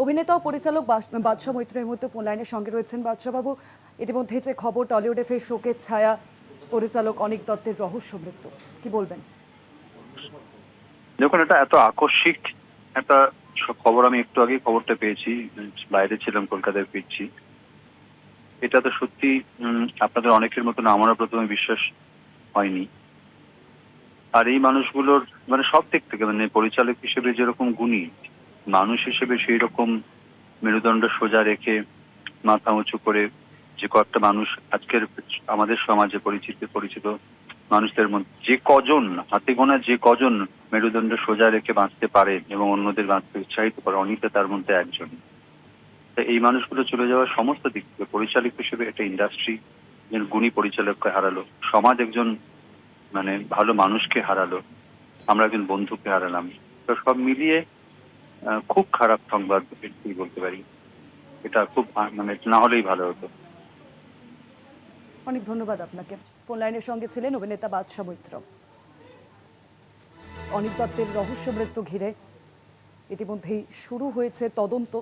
অভিনেতা ও পরিচালক বাদশা মৈত্র এই মুহূর্তে ফোন লাইনের সঙ্গে রয়েছেন। বাদশাবাবু, ইতিমধ্যে যে খবর টলিউডে ফের শোকের ছায়া, পরিচালক অনীক দত্তের রহস্য মৃত্যু, কি বলবেন? দেখুন, এটা এত আকস্মিক একটা খবর। আমি একটু আগেই খবরটা পেয়েছি, বাইরে ছিলাম, কলকাতায় ফিরছি। এটা তো সত্যি আপনাদের অনেকের মতন আমারও প্রথমে বিশ্বাস হয়নি। আর এই মানুষগুলোর মানে সব দিক থেকে, মানে পরিচালক হিসেবে যেরকম গুণী, মানুষ হিসেবে সেই রকম মেরুদণ্ড সোজা রেখে মাথা উঁচু করে যে কয়েকটা মানুষ আজকের আমাদের সমাজে পরিচিত মানুষদের মধ্যে যে কজন, হাতে গোনা যে কজন মেরুদণ্ড সোজা রেখে বাঁচতে পারে এবং অন্যদের বাঁচতে উৎসাহিত করে, অনেকে তার মধ্যে একজন। তা এই মানুষগুলো চলে যাওয়ার সমস্ত দিক থেকে পরিচালক হিসেবে একটা ইন্ডাস্ট্রি একজন গুণী পরিচালককে হারালো, সমাজ একজন মানে ভালো মানুষকে হারালো, আমরা একজন বন্ধুকে হারালাম। তো সব মিলিয়ে খুব খারাপ সংবাদ বলতে পারি। এটা খুব মানে না হলেই ভালো হতো। অনেক ধন্যবাদ আপনাকে। ফোন লাইনের সঙ্গে ছিলেন অভিনেতা বাদশা মৈত্র। অনীক দত্তের রহস্য মৃত্যু ঘিরে ইতিমধ্যেই শুরু হয়েছে তদন্ত।